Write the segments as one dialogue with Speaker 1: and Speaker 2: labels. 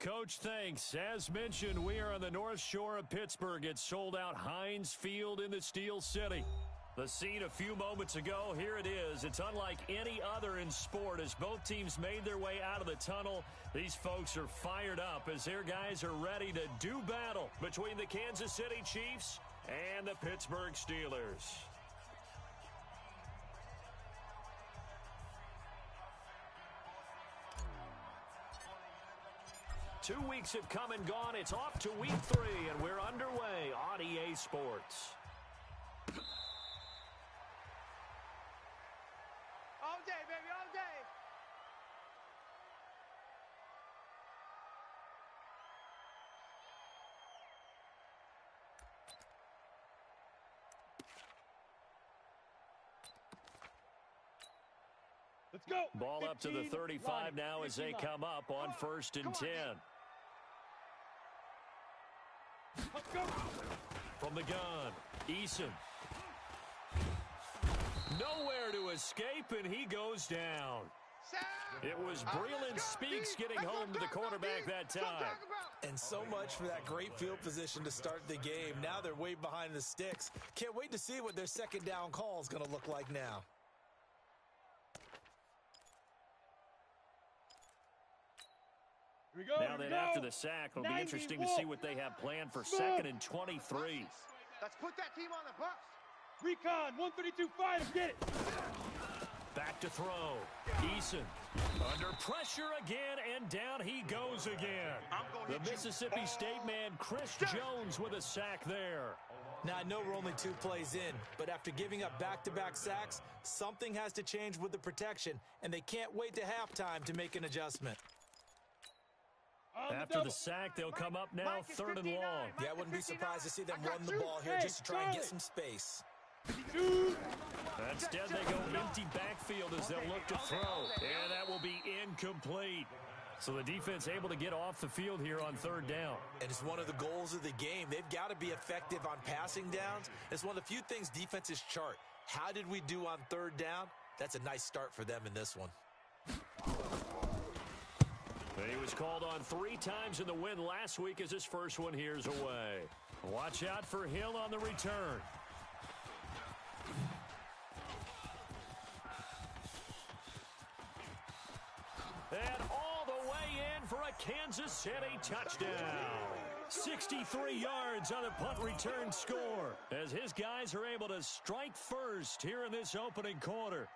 Speaker 1: Coach, thanks. As mentioned, we are on the North Shore of Pittsburgh. It's sold out Heinz Field in the Steel City. The scene a few moments ago, here it is. It's unlike any other in sport as both teams made their way out of the tunnel. These folks are fired up as their guys are ready to do battle between the Kansas City Chiefs and the Pittsburgh Steelers. 2 weeks have come and gone. It's off to week 3, and we're underway on EA Sports.
Speaker 2: All day, baby, all day. Let's go.
Speaker 1: Ball up to the 35 now as they come up on 1st and 10.
Speaker 2: Let's go.
Speaker 1: From the gun, Eason. Nowhere to escape, and he goes down. It was Breland Speaks getting home to the quarterback that time.
Speaker 3: And so much for that great field position to start the game. Now they're way behind the sticks. Can't wait to see what their second down call is going to look like now.
Speaker 2: Here we go.
Speaker 1: Now then, after the sack, it'll be interesting to see what they have planned for 2nd and 23.
Speaker 2: Let's put that team on the bus. Recon, 132, fire, get it.
Speaker 1: Back to throw. Eason under pressure again, and down he goes again. The Mississippi State man, Chris Jones, with a sack there.
Speaker 3: Now, I know we're only 2 plays in, but after giving up back-to-back sacks, something has to change with the protection, and they can't wait to halftime to make an adjustment.
Speaker 1: After the sack, they'll come up now 3rd and long.
Speaker 3: Yeah, I wouldn't be surprised to see them run the ball here just to try and get some space.
Speaker 1: Instead, they go empty backfield as they'll look to throw. And that will be incomplete. So the defense able to get off the field here on 3rd down.
Speaker 3: And it's one of the goals of the game. They've got to be effective on passing downs. It's one of the few things defenses chart. How did we do on 3rd down? That's a nice start for them in this one.
Speaker 1: He was called on 3 times in the win last week as his first one here's away. Watch out for Hill on the return. And all the way in for a Kansas City touchdown. 63 yards on a punt return score as his guys are able to strike first here in this opening quarter.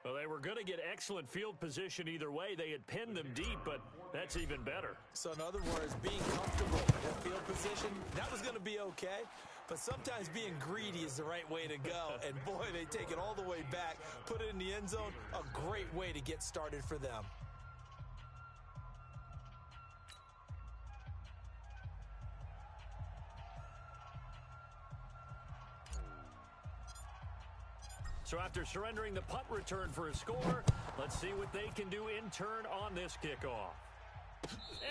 Speaker 1: Well, they were going to get excellent field position either way. They had pinned them deep, but that's even better.
Speaker 3: So, in other words, being comfortable with field position, that was going to be okay. But sometimes being greedy is the right way to go. And, boy, they take it all the way back, put it in the end zone. A great way to get started for them.
Speaker 1: So after surrendering the punt return for a score, let's see what they can do in turn on this kickoff.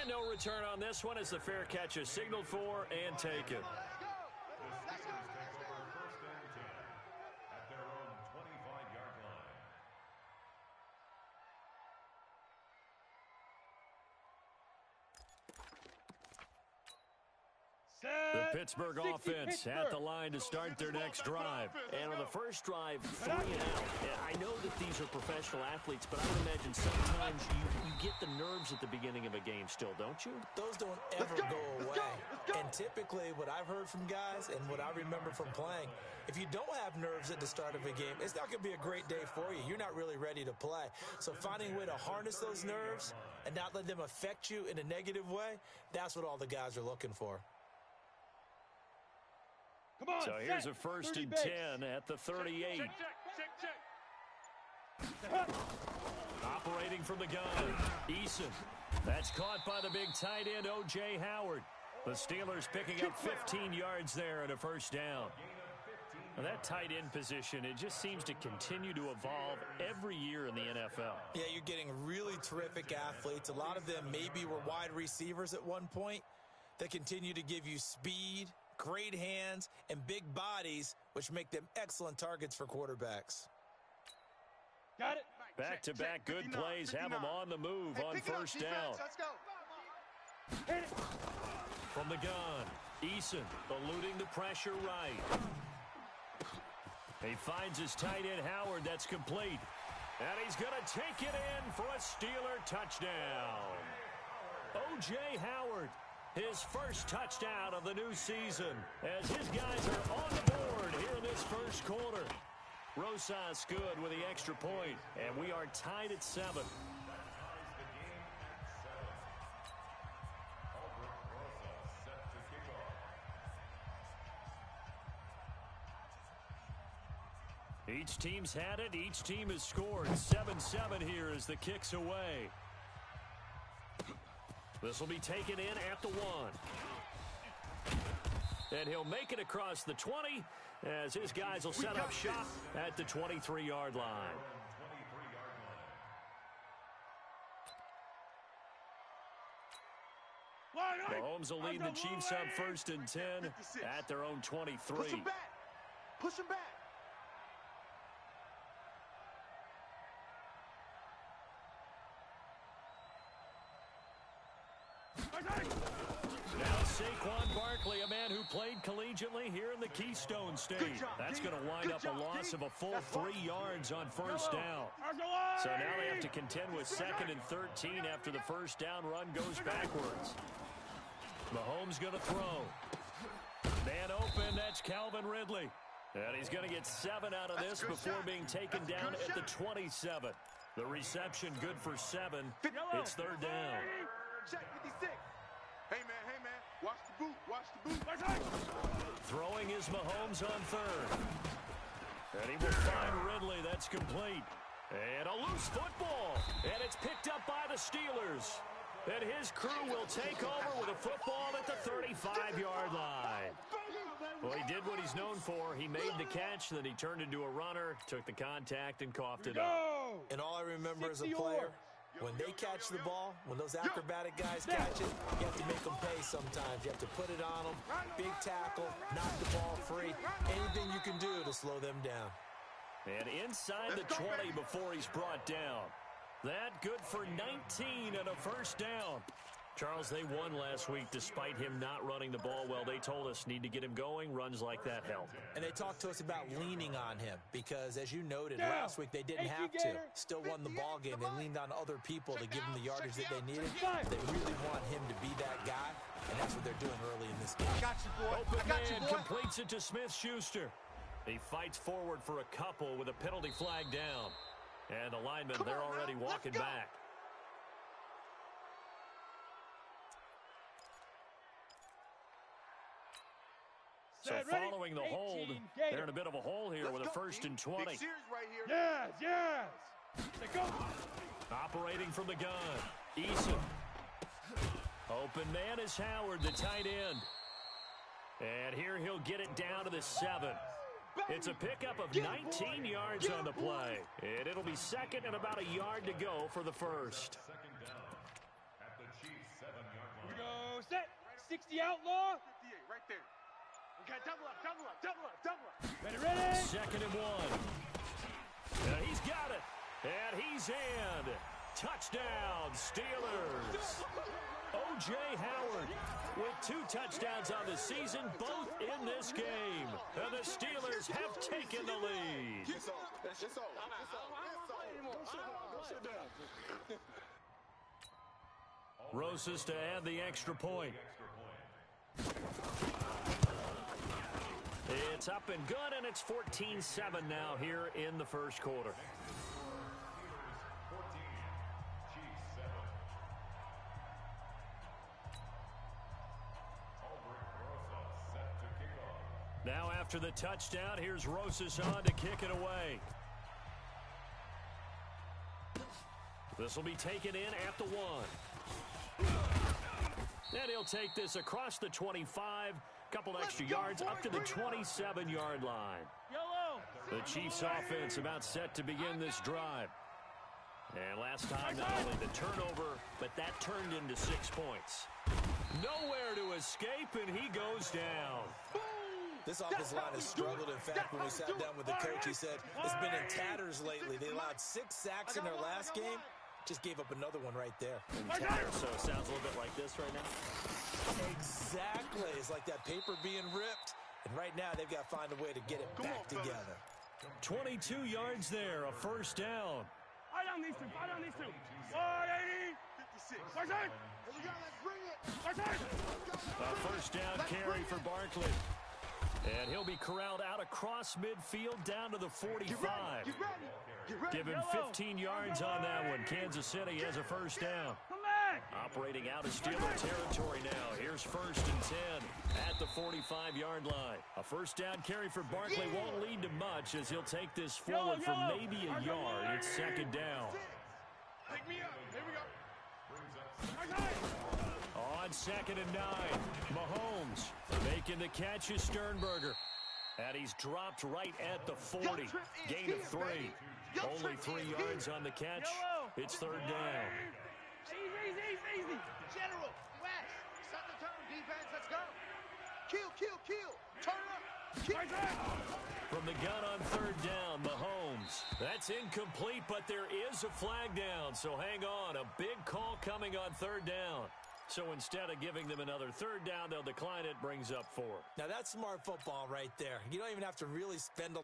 Speaker 1: And no return on this one as the fair catch is signaled for and taken. The Pittsburgh offense at the line to start their next drive. And on the first drive, 3 and out. I know that these are professional athletes, but I would imagine sometimes you get the nerves at the beginning of a game still, don't you?
Speaker 3: Those don't ever go away. And typically what I've heard from guys and what I remember from playing, if you don't have nerves at the start of a game, it's not going to be a great day for you. You're not really ready to play. So finding a way to harness those nerves and not let them affect you in a negative way, that's what all the guys are looking for.
Speaker 2: Come on,
Speaker 1: so here's a 1st and 10 at the 38.
Speaker 2: Check.
Speaker 1: Operating from the gun, Eason. That's caught by the big tight end, O.J. Howard. The Steelers picking up 15 yards there and a 1st down. Now that tight end position, it just seems to continue to evolve every year in the NFL.
Speaker 3: Yeah, you're getting really terrific athletes. A lot of them maybe were wide receivers at one point. They continue to give you speed, great hands, and big bodies, which make them excellent targets for quarterbacks.
Speaker 2: Got it.
Speaker 1: Back-to-back good plays have them on the move on first down.
Speaker 2: Let's go.
Speaker 1: From the gun, Eason eluding the pressure right. He finds his tight end Howard. That's complete. And he's going to take it in for a Steeler touchdown. O.J. Howard, his first touchdown of the new season, as his guys are on the board here in this first quarter. Rosas good with the extra point, and we are tied at 7. Each team's had it. Each team has scored. 7-7 here as the kick's away. This will be taken in at the 1. And he'll make it across the 20 as his guys will set up shop at the 23-yard line. Mahomes will lead the Chiefs up 1st and 10 at their own 23.
Speaker 2: Push him back. Push him back.
Speaker 1: Now Saquon Barkley, a man who played collegiately here in the Keystone State. That's going to wind up a loss of a full 3 yards on first down. So now they have to contend with 2nd and 13 after the first down run goes backwards. Mahomes going to throw. Man open, that's Calvin Ridley. And he's going to get 7 out of this before being taken down at the 27. The reception good for 7. It's 3rd down.
Speaker 2: Check 56. Hey, man. Watch the boot.
Speaker 1: Throwing is Mahomes on 3rd. And he will find Ridley. That's complete. And a loose football. And it's picked up by the Steelers. And his crew will take over with a football at the 35-yard line. Well, he did what he's known for. He made the catch, then he turned into a runner, took the contact, and coughed it up.
Speaker 3: And all I remember as a player, when they catch the ball, when those acrobatic guys catch it, you have to make them pay sometimes. You have to put it on them, big tackle, knock the ball free, anything you can do to slow them down.
Speaker 1: And inside the 20 before he's brought down. That good for 19 and a first down. Charles, they won last week despite him not running the ball well. They told us need to get him going. Runs like that help.
Speaker 3: And they talked to us about leaning on him because, as you noted, last week they didn't have to. Still won the ball game. They leaned on other people to give them the yardage that they needed. They really want him to be that guy, and that's what they're doing early in this game.
Speaker 2: Got you, boy.
Speaker 1: Open man completes it to Smith-Schuster. He fights forward for a couple with a penalty flag down. And the linemen, they're already walking back. So following the hold, they're in a bit of a hole here with a 1st and 20.
Speaker 2: Yes. They go.
Speaker 1: Operating from the gun, Eason. Open man is Howard, the tight end. And here he'll get it down to the 7. It's a pickup of 19 yards on the play. And it'll be 2nd and about a yard to go for the first.
Speaker 2: We go set. 60 outlaw. 58 right there. Okay, double up. Ready.
Speaker 1: 2nd and 1. And he's got it. And he's in. Touchdown, Steelers. O.J. Howard with 2 touchdowns on the season, both in this game. And the Steelers have taken the lead. Rosas to add the extra point. It's up and good, and it's 14-7 now here in the first quarter. Now after the touchdown, here's Rosas on to kick it away. This will be taken in at the 1. And he'll take this across the 25. Couple extra yards up to the 27-yard line. The Chiefs offense about set to begin this drive. And last time, not only the turnover, but that turned into 6 points. Nowhere to escape, and he goes down.
Speaker 3: This offensive line has struggled. In fact, when we sat down with the coach, he said it's been in tatters lately. They allowed 6 sacks in their last game. Just gave up another one right there.
Speaker 1: In tatters, so it sounds a little bit like this right now.
Speaker 3: Exactly. It's like that paper being ripped. And right now, they've got to find a way to get it back together.
Speaker 1: 22 yards there, a first down.
Speaker 2: Fight on these two. Fight on these two. 180. 56. Here we go. Let's bring it.
Speaker 1: A first down carry for Barkley. And he'll be corralled out across midfield down to the 45.
Speaker 2: Get ready.
Speaker 1: Give him 15 yards on that one. Kansas City has a first down.
Speaker 2: Come back.
Speaker 1: Operating out of Steeler territory now. Here's first and 10 at the 45-yard line. A first down carry for Barkley won't lead to much as he'll take this forward for maybe a yard. It's second down.
Speaker 2: Pick me up. Here we go.
Speaker 1: On second and 9, Mahomes making the catch is Sternberger. And he's dropped right at the 40. Gain of 3. Only 3 yards on the catch. It's third down.
Speaker 2: Easy. General, West. Set the tone, defense. Let's go. Kill. Turn up.
Speaker 1: From the gun on third down, Mahomes. That's incomplete, but there is a flag down. So hang on. A big call coming on third down. So instead of giving them another third down, they'll decline it. Brings up 4.
Speaker 3: Now, that's smart football right there. You don't even have to really spend a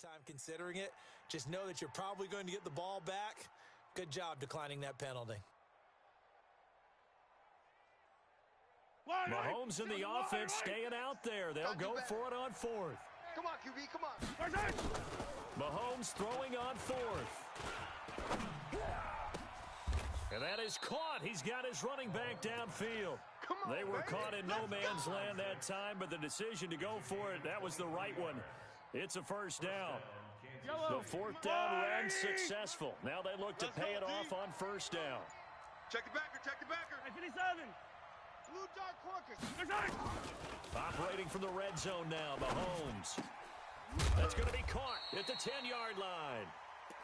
Speaker 3: time considering it. Just know that you're probably going to get the ball back. Good job declining that penalty.
Speaker 1: Mahomes and the offense staying out there. They'll go for it on 4th.
Speaker 2: Come on, QB, come on.
Speaker 1: Mahomes throwing on 4th. And that is caught. He's got his running back downfield. They were caught in no man's land that time, but the decision to go for it, that was the right one. It's a first down. The 4th down run successful. Now they look to pay it off on first down.
Speaker 2: Check the backer. 57. Blue dark corkers.
Speaker 1: Operating from the red zone now, Mahomes. That's going to be caught at the 10-yard line.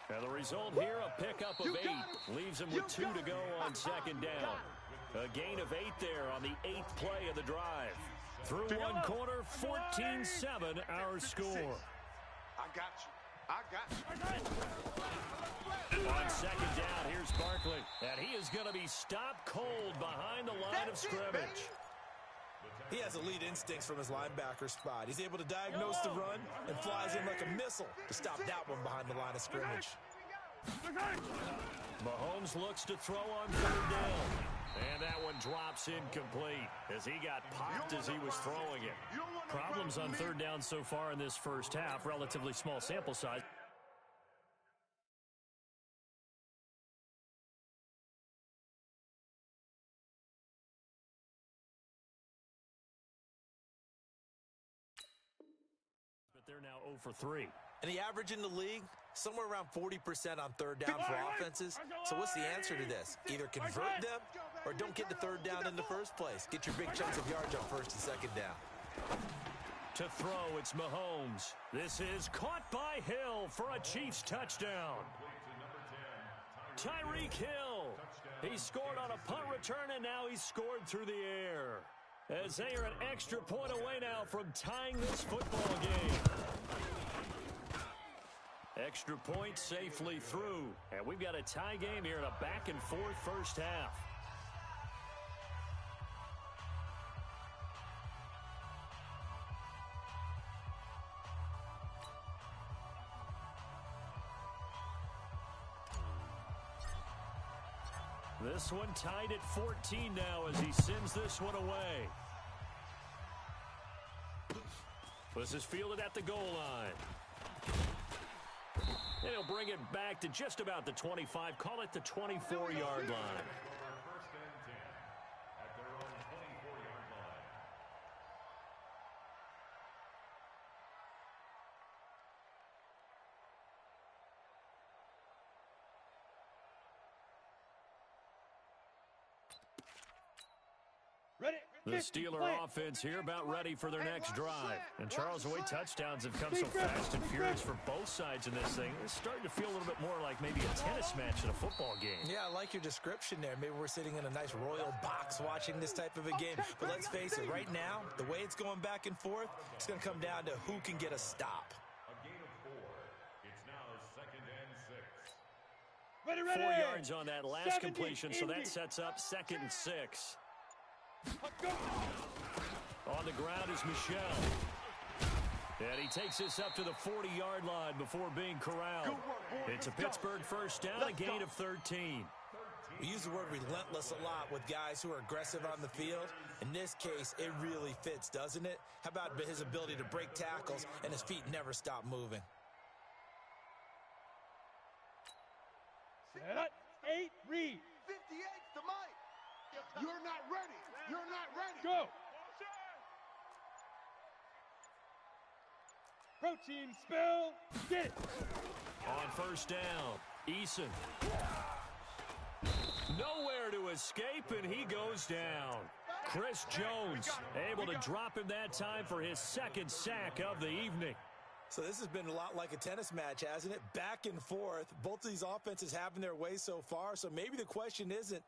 Speaker 1: And the result here, a pickup of 8. Leaves him with 2 to go on second down. A gain of 8 there on the 8th play of the drive. Through one quarter, 14-7 our score.
Speaker 2: I got you.
Speaker 1: On second down, here's Barkley. And he is going to be stopped cold behind the line of scrimmage.
Speaker 3: He has elite instincts from his linebacker spot. He's able to diagnose the run and flies in like a missile to stop that one behind the line of scrimmage.
Speaker 1: Mahomes looks to throw on third down. And that one drops incomplete as he got popped as he was throwing it. Problems on third down so far in this first half. Relatively small sample size. But they're now 0 for 3.
Speaker 3: And the average in the league, somewhere around 40% on third down for offenses. So what's the answer to this? Either convert them or don't get the third down in the first place. Get your big chunks of yards on first and second down.
Speaker 1: To throw, it's Mahomes. This is caught by Hill for a Chiefs touchdown. Tyreek Hill. He scored on a punt return, and now he's scored through the air. As they are an extra point away now from tying this football game. Extra point safely through. And we've got a tie game here in a back-and-forth first half. This one tied at 14 now as he sends this one away. This is fielded at the goal line. And he'll bring it back to just about the 25. Call it the 24-yard line. The Steeler offense here about ready for their next drive. And Charles, the way touchdowns have come so fast and furious for both sides in this thing, it's starting to feel a little bit more like maybe a tennis match in a football game.
Speaker 3: Yeah, I like your description there. Maybe we're sitting in a nice royal box watching this type of a game. But let's face it, right now, the way it's going back and forth, it's going to come down to who can get a stop.
Speaker 4: A gain of 4. It's now 2nd and 6.
Speaker 2: Ready.
Speaker 1: 4 yards on that last completion, so that sets up 2nd and 6. On the ground is Michel. And he takes this up to the 40-yard line before being corralled. It's a Pittsburgh first down, a gain of 13.
Speaker 3: We use the word relentless a lot with guys who are aggressive on the field. In this case, it really fits, doesn't it? How about his ability to break tackles and his feet never stop moving?
Speaker 2: Set up. 8, read.
Speaker 5: 58's the mic. You're not ready. You're not ready.
Speaker 2: Go. Protein spill. Get it.
Speaker 1: On first down, Eason. Nowhere to escape, and he goes down. Chris Jones able to drop him that time for his 2nd sack of the evening.
Speaker 3: So this has been a lot like a tennis match, hasn't it? Back and forth. Both of these offenses having their way so far. So maybe the question isn't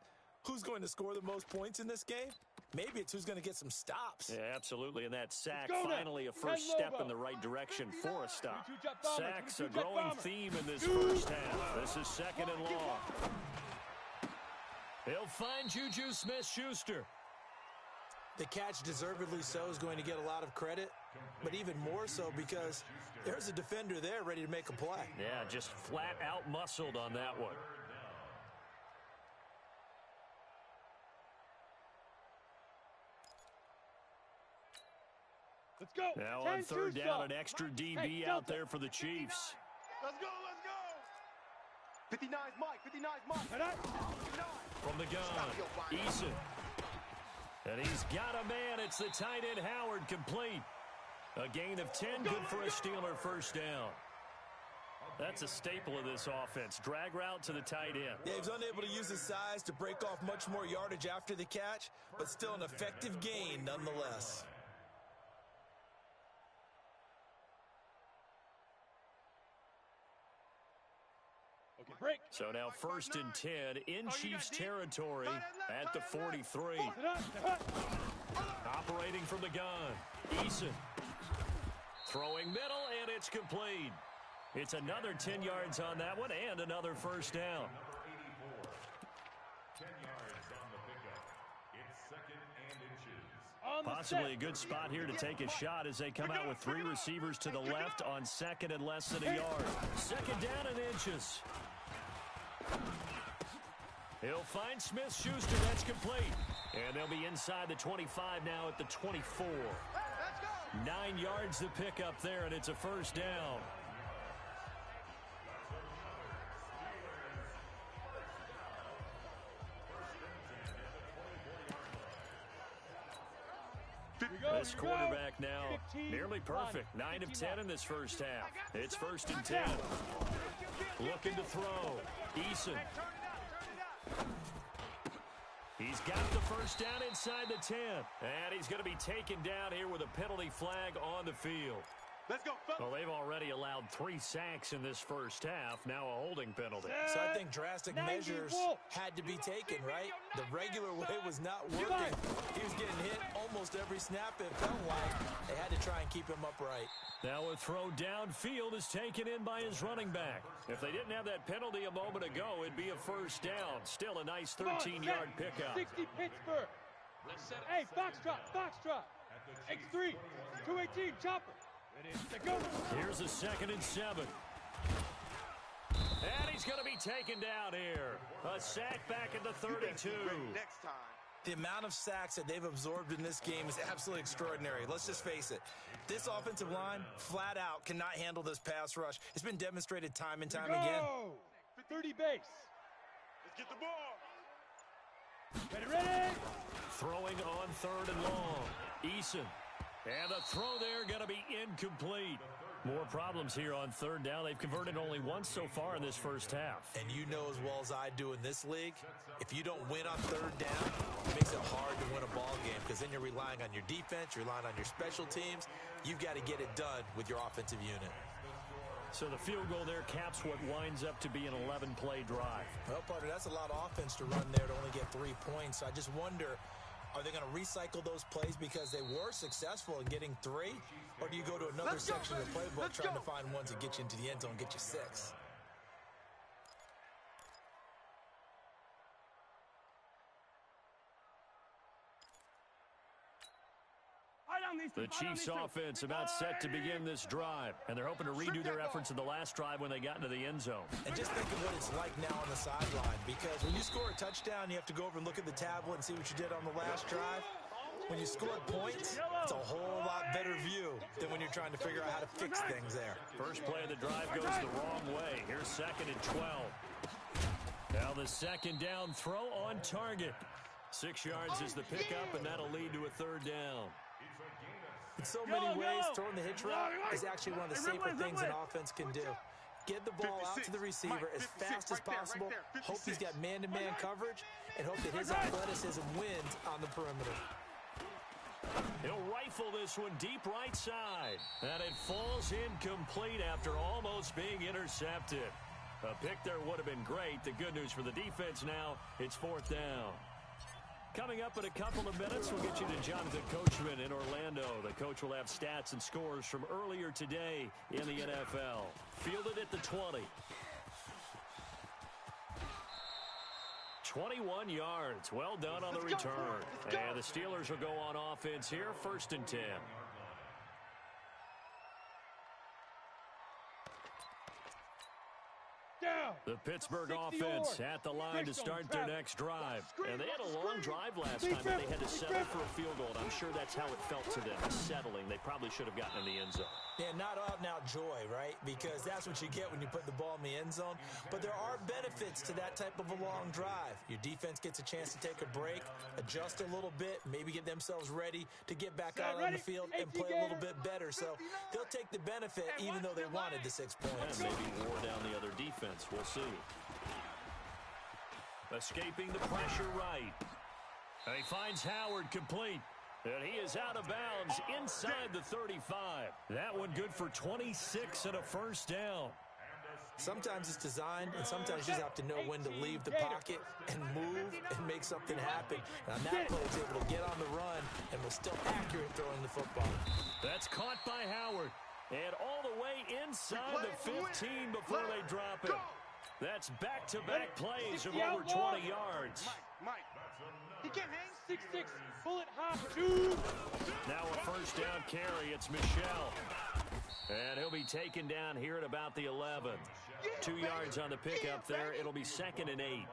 Speaker 3: who's going to score the most points in this game. Maybe it's who's going to get some stops.
Speaker 1: Yeah, absolutely. And that sack, finally a first step in the right direction for a stop. Sacks, a growing theme in this first half. This is 2nd and long. He'll find Juju Smith-Schuster.
Speaker 3: The catch, deservedly so, is going to get a lot of credit, but even more so because there's a defender there ready to make a play.
Speaker 1: Yeah, just flat out muscled on that one.
Speaker 2: Let's go.
Speaker 1: Now on 3rd down, an extra DB out there for the Chiefs.
Speaker 5: Let's go. 59's Mike. 59's Mike.
Speaker 1: From the gun, Eason. And he's got a man. It's the tight end, Howard, complete. A gain of 10, good for a Steeler first down. That's a staple of this offense. Drag route to the tight end.
Speaker 3: Yeah, he's unable to use his size to break off much more yardage after the catch, but still an effective gain nonetheless.
Speaker 2: Break.
Speaker 1: So now 1st and 10 in Chiefs territory at the 43. Operating from the gun, Eason. Throwing middle, and it's complete. It's another 10 yards on that one and another first down.
Speaker 4: 10 yards on the pickup. It's 2nd and inches.
Speaker 1: Possibly a good spot here to take a shot as they come out with 3 receivers to the left on 2nd and less than a yard. 2nd down and inches. He'll find Smith-Schuster. That's complete. And they'll be inside the 25 now at the 24. 9 yards to pick up there, and it's a first down. This quarterback now nearly perfect. 9 of 10 in this first half. It's 1st and 10. Looking to throw. Eason. He's got the first down inside the 10. And he's going to be taken down here with a penalty flag on the field.
Speaker 5: Let's go.
Speaker 1: Well, they've already allowed 3 sacks in this first half. Now a holding penalty.
Speaker 3: So I think drastic measures had to be taken, right? The regular way was not working. He was getting hit almost every snap, it felt like. They had to try and keep him upright.
Speaker 1: Now a throw downfield is taken in by his running back. If they didn't have that penalty a moment ago, it'd be a first down. Still a nice 13-yard pickup.
Speaker 2: 60 Pittsburgh. Hey, foxtrot. X3, 218, chopper.
Speaker 1: Here's a 2nd and 7. And he's going to be taken down here. A sack back at the 32.
Speaker 5: Next time.
Speaker 3: The amount of sacks that they've absorbed in this game is absolutely extraordinary. Let's just face it. This offensive line, flat out, cannot handle this pass rush. It's been demonstrated time and time again.
Speaker 2: 30 base.
Speaker 5: Let's get the ball.
Speaker 2: Ready.
Speaker 1: Throwing on 3rd and long. Eason. And the throw there going to be incomplete. More problems here on third down. They've converted only once so far in this first half.
Speaker 3: And you know as well as I do in this league, if you don't win on third down, it makes it hard to win a ball game because then you're relying on your defense, you're relying on your special teams. You've got to get it done with your offensive unit.
Speaker 1: So the field goal there caps what winds up to be an 11-play drive.
Speaker 3: Well, partner, that's a lot of offense to run there to only get 3 points. So I just wonder, are they going to recycle those plays because they were successful in getting 3? Or do you go to another section of the playbook trying to find ones that get you into the end zone and get you 6?
Speaker 1: The Chiefs offense about set to begin this drive, and they're hoping to redo their efforts in the last drive when they got into the end zone.
Speaker 3: And just think of what it's like now on the sideline, because when you score a touchdown, you have to go over and look at the tablet and see what you did on the last drive. When you score points, it's a whole lot better view than when you're trying to figure out how to fix things there.
Speaker 1: First play of the drive goes the wrong way. Here's 2nd and 12. Now the second down throw on target. 6 yards is the pickup, and that'll lead to a third down.
Speaker 3: In so many ways, throwing the hitch route is actually one of the safer things an offense can do. Get the ball out to the receiver as fast as possible, hope he's got man-to-man coverage, and hope that his athleticism wins on the perimeter.
Speaker 1: He'll rifle this one deep right side, and it falls incomplete after almost being intercepted. A pick there would have been great. The good news for the defense now, it's 4th down. Coming up in a couple of minutes, we'll get you to Jonathan Coachman in Orlando. The coach will have stats and scores from earlier today in the NFL. Fielded at the 20. 21 yards. Well done on the return. And the Steelers will go on offense here, 1st and 10. The Pittsburgh offense at the line to start their next drive. And they had a long drive last time, but they had to settle for a field goal. And I'm sure that's how it felt to them, settling. They probably should have gotten in the end zone.
Speaker 3: Yeah, not out-and-out joy, right? Because that's what you get when you put the ball in the end zone. But there are benefits to that type of a long drive. Your defense gets a chance to take a break, adjust a little bit, maybe get themselves ready to get back out on the field and play a little bit better. So they'll take the benefit even though they wanted the 6 points.
Speaker 1: And maybe wore down the other defense. We'll see. Escaping the pressure right. And he finds Howard complete. And he is out of bounds inside the 35. That one good for 26 and a first down.
Speaker 3: Sometimes it's designed, and sometimes you just have to know when to leave the pocket and move and make something happen. And on that play, he's able to get on the run and was still accurate throwing the football.
Speaker 1: That's caught by Howard. And all the way inside the 15 before they drop it. That's back-to-back plays of over 20 yards.
Speaker 2: Mike. He can't hang. 6'6", bullet hop.
Speaker 1: Now a first down carry. It's Michel. And he'll be taken down here at about the 11. 2 yards on the pickup there. It'll be 2nd and 8.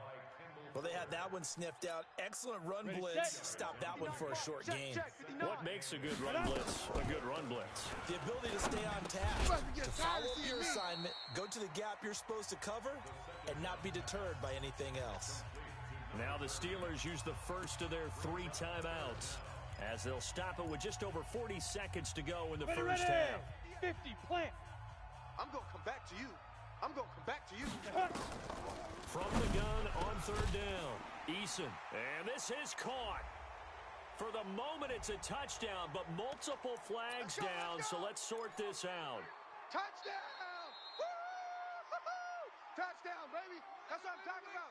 Speaker 3: Well, they had that one sniffed out. Excellent run blitz. Stop that one for a short gain.
Speaker 1: What makes a good run blitz a good run blitz?
Speaker 3: The ability to stay on task, to follow up your assignment, go to the gap you're supposed to cover, and not be deterred by anything else.
Speaker 1: Now the Steelers use the first of their 3 timeouts as they'll stop it with just over 40 seconds to go in the first half.
Speaker 2: 50, plant.
Speaker 5: I'm going to come back to you. I'm going to come back to you.
Speaker 1: From the gun on 3rd down, Eason. And this is caught. For the moment, it's a touchdown, but multiple flags down, so let's sort this out.
Speaker 5: Touchdown! Woo! Touchdown, baby. That's what I'm talking about.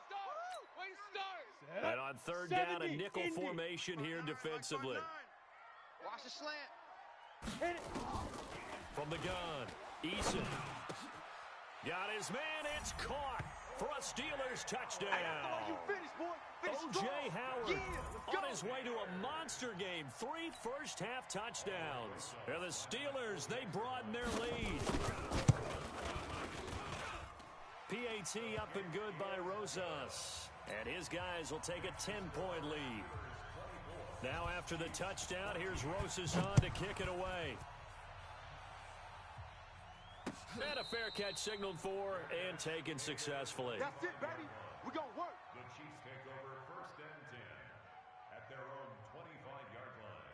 Speaker 2: Way to start.
Speaker 1: And on 3rd down, a nickel formation here defensively.
Speaker 5: Watch the slant.
Speaker 2: Hit it.
Speaker 1: From the gun, Eason. Got his man, it's caught for a Steelers touchdown.
Speaker 5: You finished, boy.
Speaker 1: O.J. Howard on his way to a monster game. 3 first-half touchdowns. And the Steelers, they broaden their lead. PAT up and good by Rosas. And his guys will take a 10-point lead. Now after the touchdown, here's Rosas on to kick it away. And a fair catch signaled for and taken successfully.
Speaker 5: That's it, baby. We're going to work.
Speaker 4: The Chiefs take over 1st and 10 at their own 25-yard line.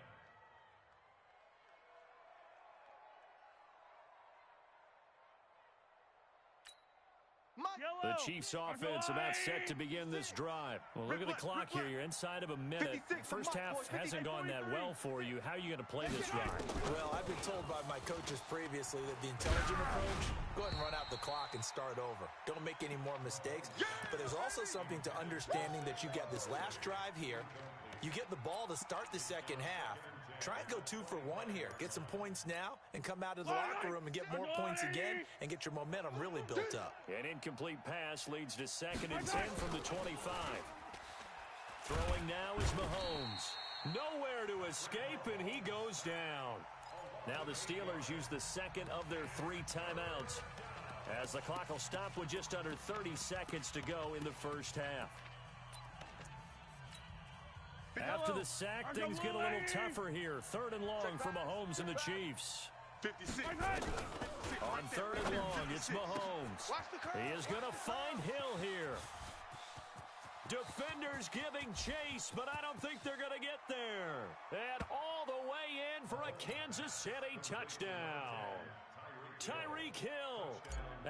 Speaker 1: The Chiefs offense about set to begin this drive. Well, look at the clock here. You're inside of a minute. First half hasn't gone that well for you. How are you going to play this drive?
Speaker 3: Well, I've been told by my coaches previously that the intelligent approach, go ahead and run out the clock and start over. Don't make any more mistakes. But there's also something to understanding that you get this last drive here. You get the ball to start the second half. Try and go 2 for 1 here. Get some points now and come out of the locker room and get more points again and get your momentum really built up.
Speaker 1: An incomplete pass leads to 2nd and 10 from the 25. Throwing now is Mahomes. Nowhere to escape, and he goes down. Now the Steelers use the second of their 3 timeouts, as the clock will stop with just under 30 seconds to go in the first half. After the sack, things get a little tougher here. 3rd and long for Mahomes and the Chiefs.
Speaker 5: 56.
Speaker 1: On 3rd and long, it's Mahomes. He is going to find Hill here. Defenders giving chase, but I don't think they're going to get there. And all the way in for a Kansas City touchdown. Tyreek Hill,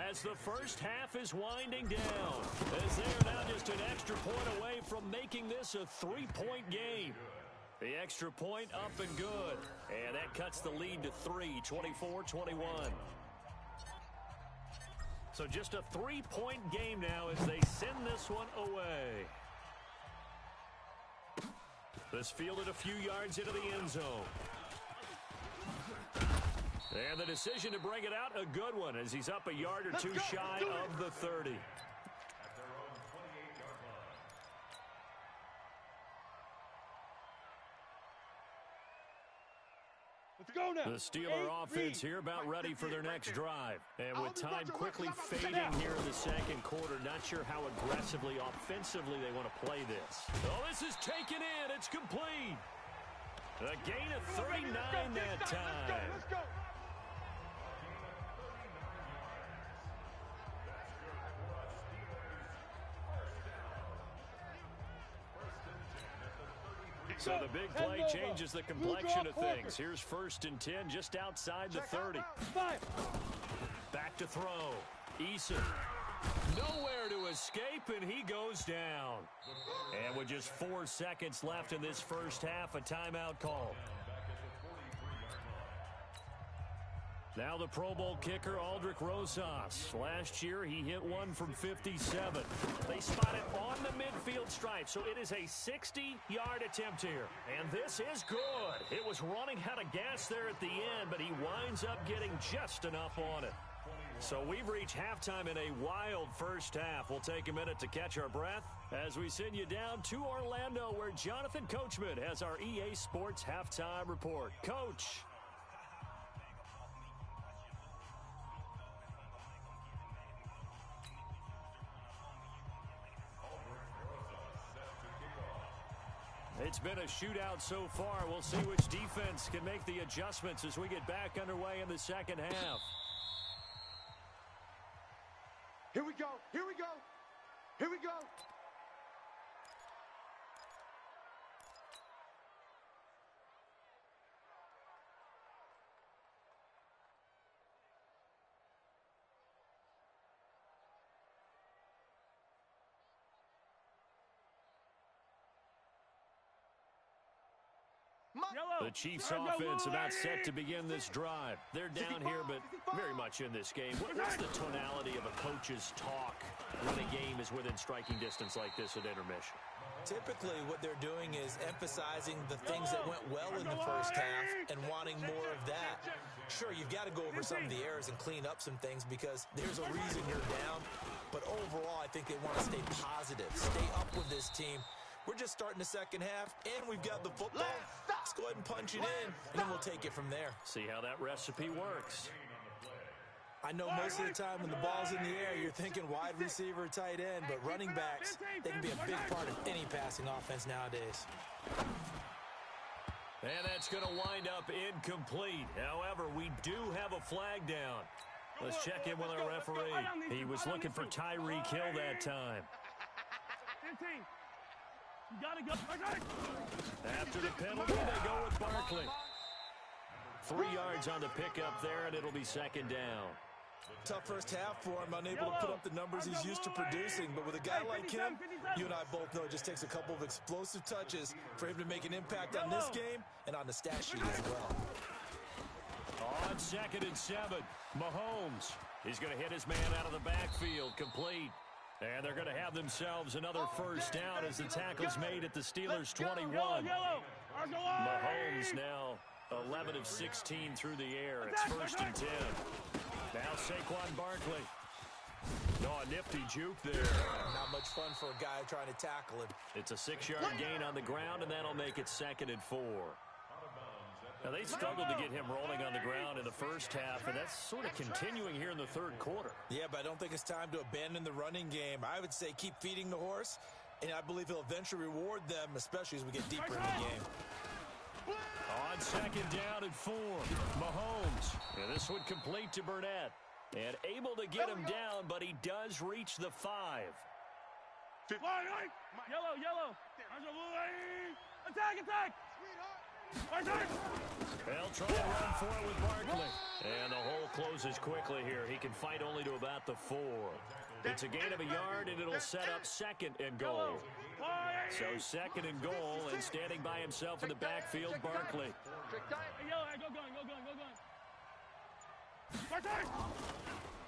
Speaker 1: as the first half is winding down, as they are now just an extra point away from making this a 3-point game. The extra point up and good, and that cuts the lead to 3, 24-21. So just a 3-point game now as they send this one away. This fielded a few yards into the end zone. And the decision to bring it out, a good one, as he's up a yard or 2 shy of the 30.
Speaker 2: Let's go now.
Speaker 1: The Steeler offense here about ready for their next drive. And with time quickly fading here in the second quarter, not sure how aggressively, offensively they want to play this. Oh, this is taken in. It's complete. A gain of 39 that time.
Speaker 2: Let's go.
Speaker 1: So the big play changes the complexion of things. Here's 1st and 10 just outside the 30. Back to throw. Eason. Nowhere to escape, and he goes down. And with just 4 seconds left in this first half, a timeout call. Now the Pro Bowl kicker, Aldrick Rosas. Last year, he hit one from 57. They spot it on the midfield stripe, so it is a 60-yard attempt here. And this is good. It was running out of gas there at the end, but he winds up getting just enough on it. So we've reached halftime in a wild first half. We'll take a minute to catch our breath as we send you down to Orlando, where Jonathan Coachman has our EA Sports halftime report. Coach. It's been a shootout so far. We'll see which defense can make the adjustments as we get back underway in the second half.
Speaker 5: Here we go. Here we go. Here we go.
Speaker 1: The Chiefs offense about set to begin this drive. They're down here, but very much in this game. What's the tonality of a coach's talk when a game is within striking distance like this at intermission?
Speaker 3: Typically, what they're doing is emphasizing the things that went well in the first half and wanting more of that. Sure, you've got to go over some of the errors and clean up some things because there's a reason you're down. But overall, I think they want to stay positive, stay up with this team. We're just starting the second half, and we've got the football. Let's go ahead and punch it in, and then we'll take it from there.
Speaker 1: See how that recipe works.
Speaker 3: I know most of the time when the ball's in the air, you're thinking wide receiver, tight end, but running backs, they can be a big part of any passing offense nowadays.
Speaker 1: And that's going to wind up incomplete. However, we do have a flag down. Let's check in with our referee. He was looking for Tyreek Hill that time.
Speaker 2: 15. You gotta go.
Speaker 1: After the penalty, they go with Barkley. 3 yards on the pickup there, and it'll be second down.
Speaker 3: Tough first half for him, unable to put up the numbers he's used to producing. But with a guy like him, you and I both know it just takes a couple of explosive touches for him to make an impact on this game and on the stat sheet as well.
Speaker 1: On 2nd and 7, Mahomes. He's going to hit his man out of the backfield, complete. And they're going to have themselves another first down as the tackle's made at the Steelers' 21. Mahomes now 11 of 16 through the air. It's 1st and 10. Now Saquon Barkley. Oh, a nifty juke there.
Speaker 3: Not much fun for a guy trying to tackle him.
Speaker 1: It's a 6-yard gain on the ground, and that'll make it 2nd and 4. Now, they struggled to get him rolling on the ground in the first half, and that's sort of continuing here in the 3rd quarter.
Speaker 3: Yeah, but I don't think it's time to abandon the running game. I would say keep feeding the horse, and I believe he'll eventually reward them, especially as we get deeper in the game.
Speaker 1: On 2nd down and 4, Mahomes. And this one complete to Burnett. And able to get him down, but he does reach the 5.
Speaker 2: Yellow. Attack.
Speaker 1: They'll try and run for it with Barkley. And the hole closes quickly here. He can fight only to about the 4. It's a gain of a yard, and it'll set up 2nd and goal. So 2nd and goal, and standing by himself in the backfield, Barkley.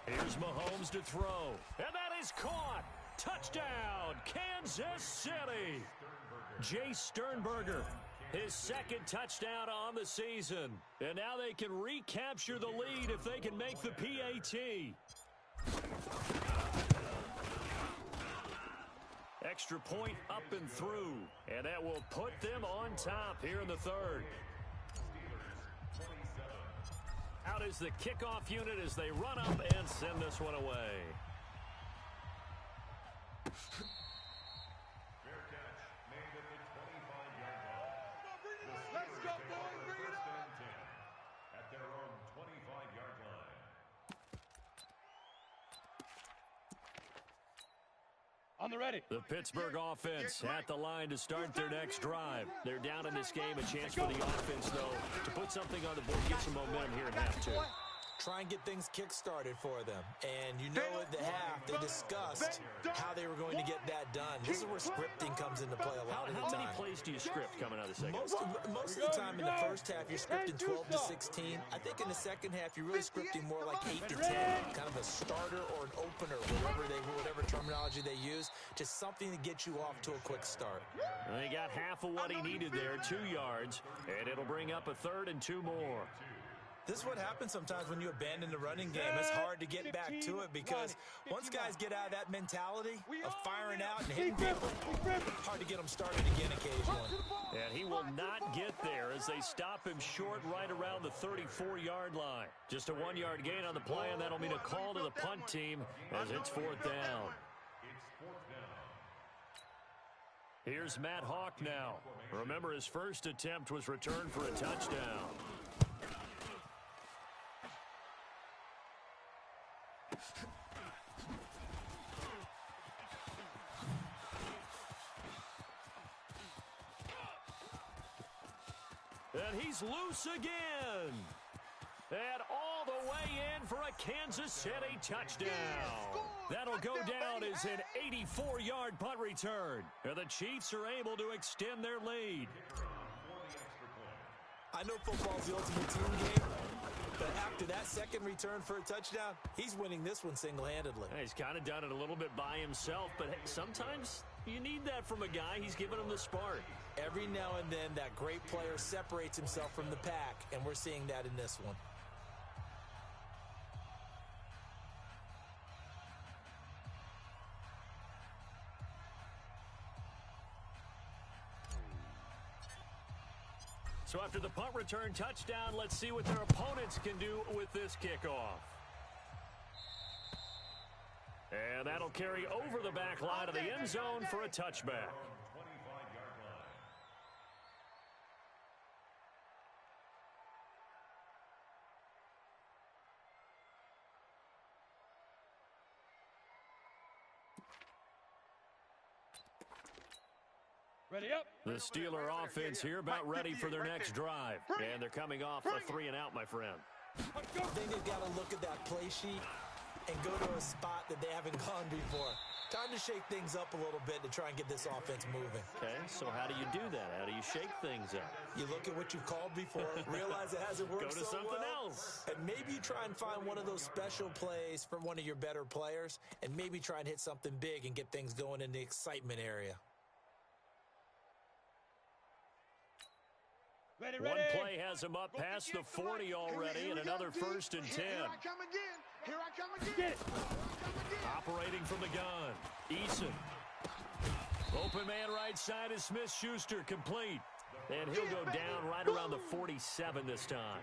Speaker 1: Here's Mahomes to throw. And that is caught. Touchdown, Kansas City. Jay Sternberger, his 2nd touchdown on the season. And now they can recapture the lead if they can make the PAT. Extra point up and through. And that will put them on top here in the 3rd. Out is the kickoff unit as they run up and send this one away.
Speaker 4: Fair catch made at the 25-yard line.
Speaker 5: Let's go, boys. Bring it on.
Speaker 4: At their own 25-yard line.
Speaker 2: On the ready.
Speaker 1: The Pittsburgh offense at the line to start their next drive. They're down in this game. A chance for the offense, though, to put something on the board, get some momentum here in half 2.
Speaker 3: Try and get things kick-started for them. And you know at the half, they discussed how they were going to get that done. This is where scripting comes into play a lot of the time.
Speaker 1: How many plays do you script coming out of the second?
Speaker 3: Most of the time in the first half, you're scripting 12 to 16. I think in the second half, you're really scripting more like 8 to 10. Kind of a starter or an opener, whatever terminology they use. Just something to get you off to a quick start.
Speaker 1: They got half of what he needed there, 2 yards. And it'll bring up a 3rd and 2 more.
Speaker 3: This is what happens sometimes when you abandon the running game. It's hard to get back to it because once guys get out of that mentality of firing out and hitting people, hard to get them started again occasionally.
Speaker 1: And he will not get there as they stop him short right around the 34-yard line. Just a 1-yard gain on the play, and that'll mean a call to the punt team as it's 4th down. Here's Matt Hawk now. Remember, his first attempt was returned for a touchdown. And he's loose again. And all the way in for a Kansas City touchdown. That'll go down as an 84-yard punt return. And the Chiefs are able to extend their lead.
Speaker 3: I know football's the ultimate team game, but after that second return for a touchdown, he's winning this one single-handedly.
Speaker 1: He's kind of done it a little bit by himself, but sometimes you need that from a guy. He's giving him the spark.
Speaker 3: Every now and then, that great player separates himself from the pack, and we're seeing that in this one.
Speaker 1: So after the punt return touchdown, let's see what their opponents can do with this kickoff. And that'll carry over the back line of the end zone for a touchback.
Speaker 2: Ready up.
Speaker 1: The Steeler offense here about ready for their next drive. And they're coming off a 3-and-out, my friend.
Speaker 3: I think they've got to look at that play sheet and go to a spot that they haven't gone before. Time to shake things up a little bit to try and get this offense moving.
Speaker 1: Okay, so how do you do that? How do you shake things up?
Speaker 3: You look at what you've called before, realize it hasn't worked
Speaker 1: Go to
Speaker 3: so
Speaker 1: something
Speaker 3: well,
Speaker 1: else.
Speaker 3: and maybe you try and find one of those special plays from one of your better players, and maybe try and hit something big and get things going in the excitement area.
Speaker 2: Ready,
Speaker 1: One
Speaker 2: ready.
Speaker 1: play has him up past the 40 already, and another 1st and 10.
Speaker 5: Here I come again. Here I come again.
Speaker 2: Get it.
Speaker 1: Operating from the gun, Eason. Open man right side is Smith-Schuster, complete. And he'll go down right around the 47 this time.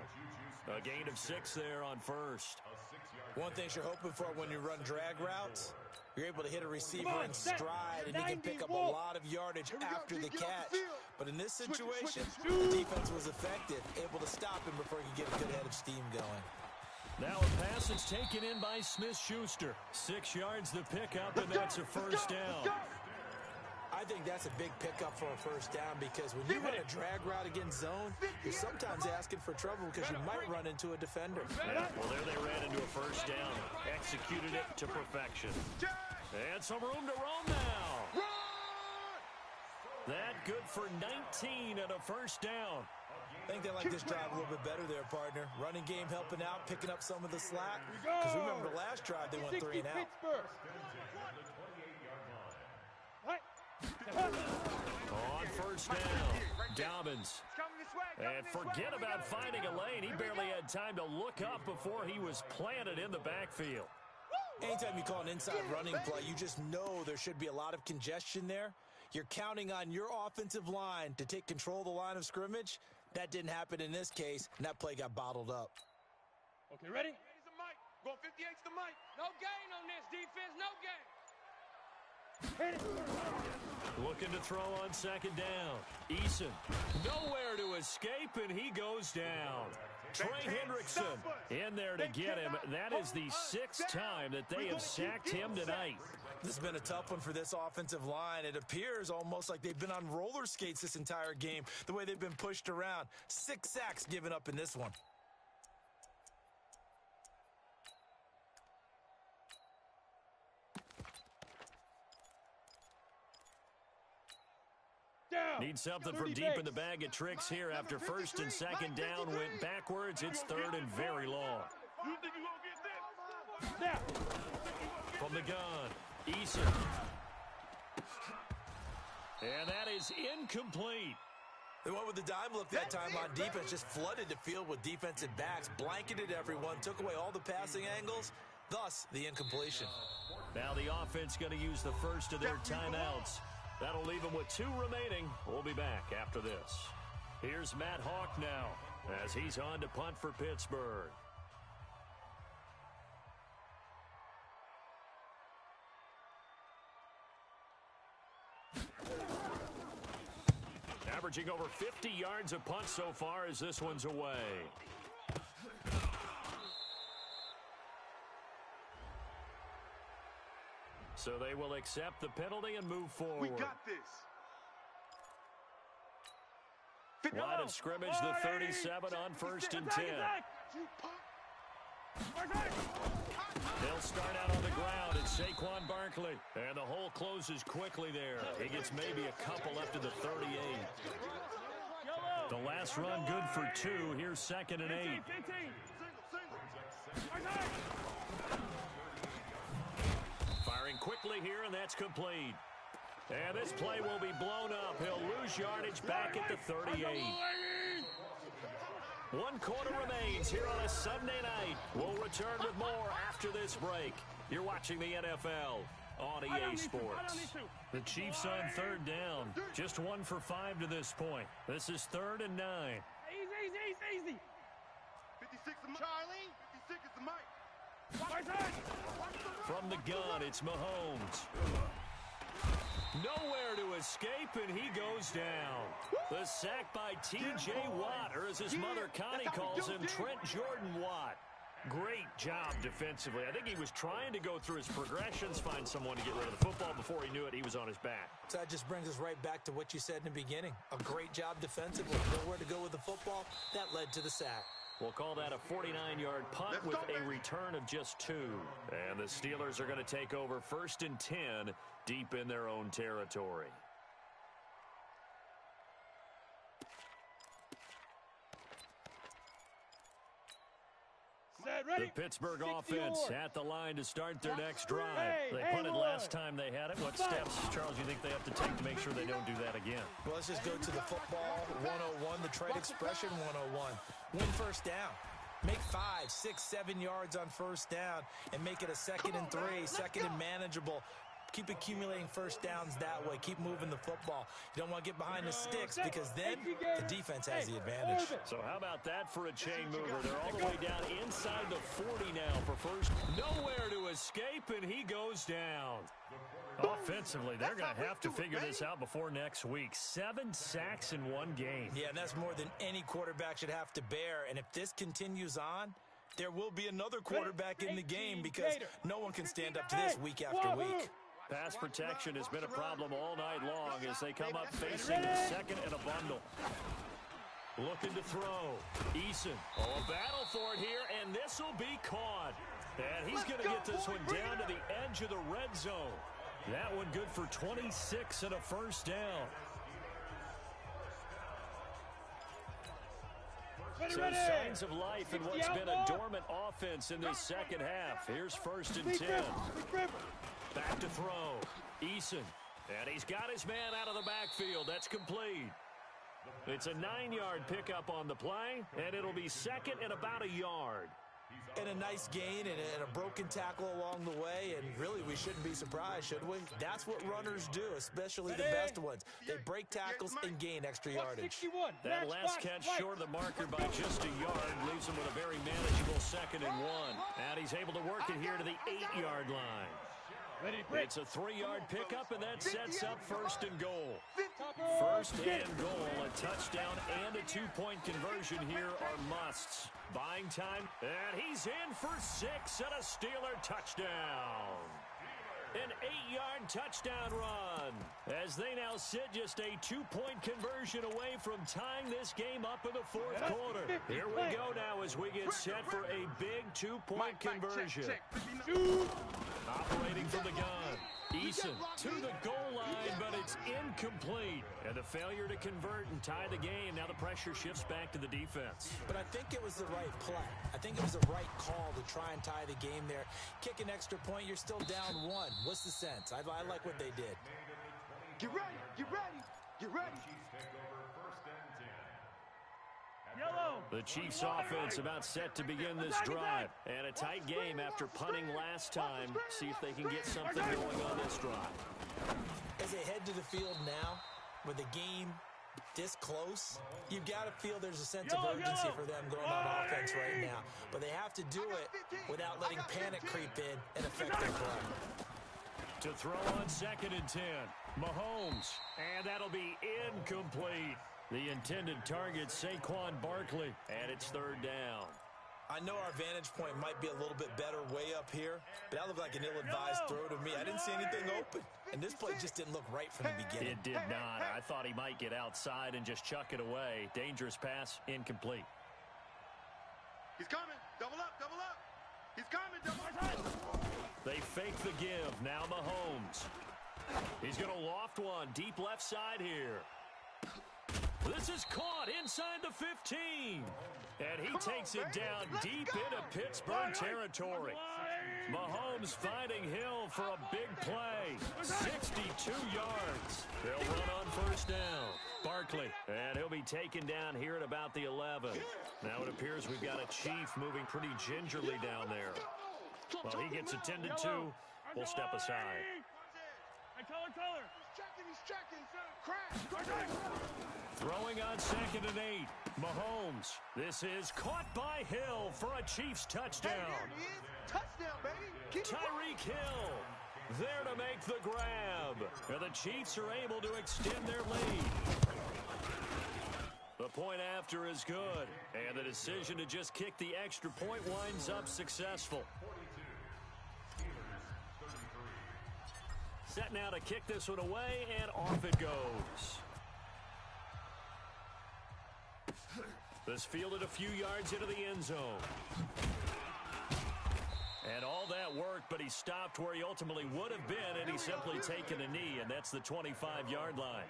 Speaker 1: A gain of 6 there on first.
Speaker 3: One thing you're hoping for when you run drag routes, you're able to hit a receiver in stride, and he can pick up a lot of yardage after the catch. But in this situation, the defense was effective, able to stop him before he could get a good head of steam going.
Speaker 1: Now a pass is taken in by Smith-Schuster. 6 yards the pickup, and that's a first down.
Speaker 3: I think that's a big pickup for a first down, because when you run a drag route against zone, you're sometimes asking for trouble because you might run into a defender.
Speaker 1: Yeah, well, there they ran into a first down. Executed it to perfection. And some room to roam now. That good for 19 and a first down.
Speaker 3: I think they like this drive a little bit better there, partner. Running game helping out, picking up some of the slack. Because remember, the last drive they went 3 and out.
Speaker 1: On first down, Dobbins. And forget about finding a lane. He barely had time to look up before he was planted in the backfield.
Speaker 3: Anytime you call an inside running play, you just know there should be a lot of congestion there. You're counting on your offensive line to take control of the line of scrimmage. That didn't happen in this case, and that play got bottled up.
Speaker 2: Okay, ready?
Speaker 5: Going 58's the mic.
Speaker 2: No gain on this defense. No gain.
Speaker 1: Looking to throw on second down. Eason, nowhere to escape, and he goes down. Trey Hendrickson in there to get him. That is the 6th time that they have sacked him tonight.
Speaker 3: This has been a tough one for this offensive line. It appears almost like they've been on roller skates this entire game, the way they've been pushed around. 6 sacks given up in this one.
Speaker 1: Need something from deep in the bag of tricks here after first and second down went backwards. It's 3rd and very long.
Speaker 2: You think you're going to get this?
Speaker 1: From the gun, Eason. And that is incomplete.
Speaker 3: They went with the dime look that time on defense, just flooded the field with defensive backs, blanketed everyone, took away all the passing angles, thus the incompletion.
Speaker 1: Now the offense going to use the first of their timeouts. That'll leave them with 2 remaining. We'll be back after this. Here's Matt Hawk now as he's on to punt for Pittsburgh. Averaging over 50 yards a punt so far as this one's away. So they will accept the penalty and move forward.
Speaker 5: We got this.
Speaker 1: Line of scrimmage, the 37 on 1st and 10. They'll start out on the ground. It's Saquon Barkley. And the hole closes quickly there. He gets maybe a couple left to the 38. The last run good for 2. Here's 2nd and 8. Firing quickly here, and that's complete. And this play will be blown up. He'll lose yardage back at the 38. 1 quarter remains here on a Sunday night. We'll return with more after this break. You're watching the NFL on EA Sports. The Chiefs on 3rd down. Just 1 for 5 to this point. This is 3rd and 9.
Speaker 2: Easy.
Speaker 5: 56 the mic. Charlie. 56 is the mic.
Speaker 1: From the gun, it's Mahomes. Nowhere to escape, and he goes down. The sack by T.J. Watt, or as his mother Connie calls him, Trent Jordan Watt. Great job defensively. I think he was trying to go through his progressions, find someone to get rid of the football. Before he knew it, he was on his back.
Speaker 3: So that just brings us right back to what you said in the beginning. A great job defensively. Nowhere to go with the football. That led to the sack.
Speaker 1: We'll call that a 49-yard punt with a return of just 2. And the Steelers are going to take over 1st and 10 deep in their own territory.
Speaker 2: Ready?
Speaker 1: The Pittsburgh offense at the line to start their next drive. They punted last time they had it. What steps, Charles, you think they have to take to make sure they don't do that again?
Speaker 3: Well, let's just go to the football 101, the trade expression 101. Win first down. Make 5, 6, 7 yards on first down and make it a 2nd and 3, 2nd and manageable. Keep accumulating first downs that way. Keep moving the football. You don't want to get behind the sticks because then the defense has the advantage.
Speaker 1: So how about that for a chain mover? They're all the way down inside the 40 now for first. Nowhere to escape, and he goes down. Offensively, they're going to have to figure this out before next week. 7 sacks in one game.
Speaker 3: Yeah, and that's more than any quarterback should have to bear. And if this continues on, there will be another quarterback in the game because no one can stand up to this week after week.
Speaker 1: Pass protection has been a problem all night long as they come up facing 2nd and a bundle. Looking to throw. Eason. Oh, a battle for it here, and this will be caught. And he's going to get this one down to the edge of the red zone. That one good for 26 and a first down. So signs of life in what's been a dormant offense in this second half. Here's 1st and 10. Back to throw. Eason. And he's got his man out of the backfield. That's complete. It's a 9-yard pickup on the play, and it'll be 2nd and about a yard.
Speaker 3: And a nice gain and a broken tackle along the way, and really we shouldn't be surprised, should we? That's what runners do, especially the best ones. They break tackles and gain extra yardage.
Speaker 1: That last catch short of the marker by just a yard leaves him with a very manageable 2nd and 1. And he's able to work it here to the 8-yard line. It's a 3-yard pickup, and that sets up 1st and goal. 1st and goal, a touchdown and a 2-point conversion here are musts. Buying time, and he's in for 6 and a Steeler touchdown. An 8-yard touchdown run as they now sit just a 2-point conversion away from tying this game up in the 4th quarter. Here we go now as we get set for a big 2-point conversion. Operating from the gun. Eason to the goal line, but it's incomplete. And the failure to convert and tie the game. Now the pressure shifts back to the defense.
Speaker 3: But I think it was the right play. I think it was the right call to try and tie the game there. Kick an extra point, you're still down 1. What's the sense? I like what they did.
Speaker 5: Get ready, get ready, get ready.
Speaker 1: The Chiefs offense about set to begin this drive. And a tight game after punting last time. See if they can get something going on this drive.
Speaker 3: As they head to the field now, with the game this close, you've got to feel there's a sense of urgency for them going on offense right now. But they have to do it without letting panic creep in and affect their play.
Speaker 1: To throw on 2nd and 10. Mahomes. And that'll be incomplete. The intended target, Saquon Barkley, and it's 3rd down.
Speaker 3: I know our vantage point might be a little bit better way up here, but that looked like an ill-advised throw to me. I didn't see anything open, and this play just didn't look right from the beginning.
Speaker 1: It did not. I thought he might get outside and just chuck it away. Dangerous pass, incomplete.
Speaker 5: He's coming. Double up, double up. He's coming, double up.
Speaker 1: They fake the give. Now Mahomes. He's going to loft one deep left side here. This is caught inside the 15. And he takes it down deep into Pittsburgh territory. Mahomes finding Hill for a big play. 62 yards. They'll run on 1st down. Barkley. And he'll be taken down here at about the 11. Now it appears we've got a Chief moving pretty gingerly down there. Well, he gets attended to. We'll step aside.
Speaker 2: Color.
Speaker 5: He's checking. Crash.
Speaker 1: Throwing on 2nd and 8. Mahomes. This is caught by Hill for a Chiefs touchdown.
Speaker 5: Hey, there he is. Touchdown, baby.
Speaker 1: Tyreek Hill there to make the grab. And the Chiefs are able to extend their lead. The point after is good. And the decision to just kick the extra point winds up successful. Set now to kick this one away, and off it goes. This fielded a few yards into the end zone. And all that work, but he stopped where he ultimately would have been, and he's simply taken a knee, and that's the 25-yard line.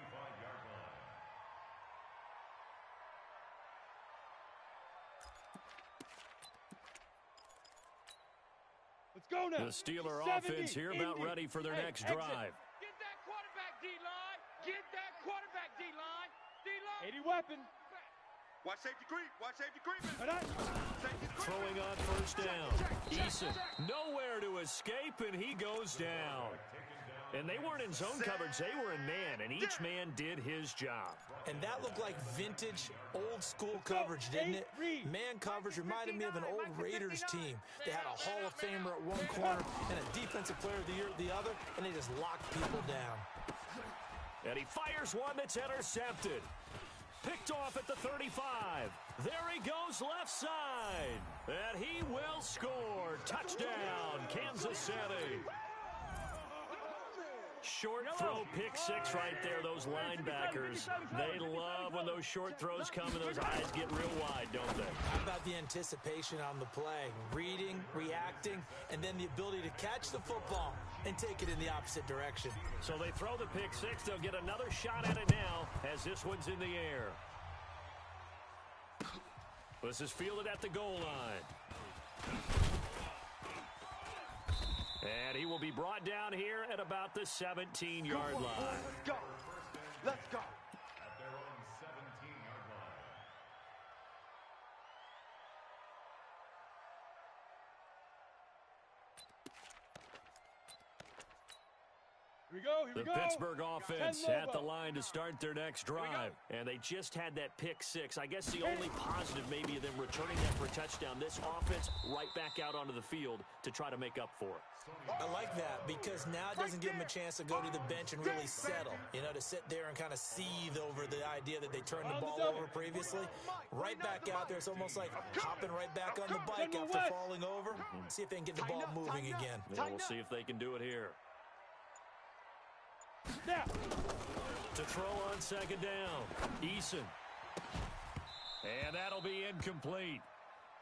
Speaker 2: Let's go now.
Speaker 1: The Steeler
Speaker 2: 70,
Speaker 1: offense here about ready for their next
Speaker 2: exit.
Speaker 1: drive.
Speaker 6: Get that quarterback, D-line. Get that quarterback, D-line. D-line.
Speaker 2: 80 weapon.
Speaker 5: Watch safety creep. Watch safety creep.
Speaker 1: Throwing on first down. Eason nowhere to escape, and he goes down. And they weren't in zone coverage. They were in man, and each man did his job.
Speaker 3: And that looked like vintage, old-school coverage, didn't it? Man coverage reminded me of an old Raiders team. They had a Hall of Famer at one corner and a Defensive Player of the Year at the other, and they just locked people down.
Speaker 1: And he fires one that's intercepted. Picked off at the 35. There he goes left side. And he will score. Touchdown, Kansas City. Short throw, pick six right there. Those linebackers, they love when those short throws come and those eyes get real wide, don't they?
Speaker 3: How about the anticipation on the play? Reading, reacting, and then the ability to catch the football and take it in the opposite direction.
Speaker 1: So they throw the pick six. They'll get another shot at it now as this one's in the air. This is fielded at the goal line. And he will be brought down here at about the 17-yard line.
Speaker 5: Let's go. Let's go.
Speaker 4: At their own 17-yard line.
Speaker 2: Here we go. Here we
Speaker 1: The
Speaker 2: go.
Speaker 1: Pittsburgh offense
Speaker 2: 10
Speaker 1: at the
Speaker 2: Lobo.
Speaker 1: line to start their next drive. And they just had that pick six. I guess the only positive maybe of them returning that for a touchdown. This offense right back out onto the field to try to make up for it.
Speaker 3: I like that because now it doesn't give them a chance to go to the bench and really settle. You know, to sit there and kind of seethe over the idea that they turned the ball over previously. Right back out there, it's almost like hopping right back on the bike after falling over. See if they can get the ball moving again.
Speaker 1: Yeah, we'll see if they can do it here.
Speaker 2: Now.
Speaker 1: To throw on second down, Eason. And that'll be incomplete.